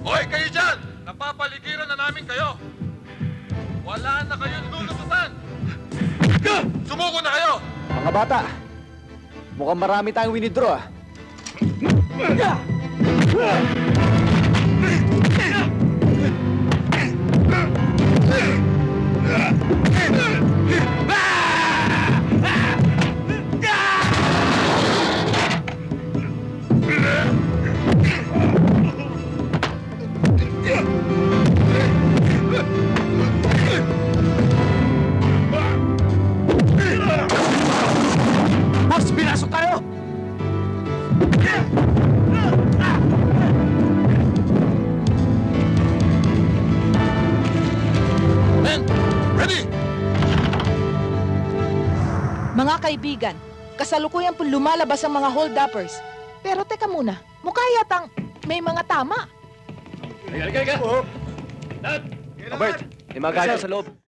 Hoy, kayo dyan! Napapaligiran na namin kayo! Wala na kayong lulututan! Sumuko na kayo! Mga bata, mukhang marami tayong winidraw, ah. Boss, pinasok tayo! Men, ready! Mga kaibigan, kasalukuyan po lumalabas ang mga hold-uppers. Pero teka muna, mukha yatang may mga tama. Robert, may mga guardia sa loob.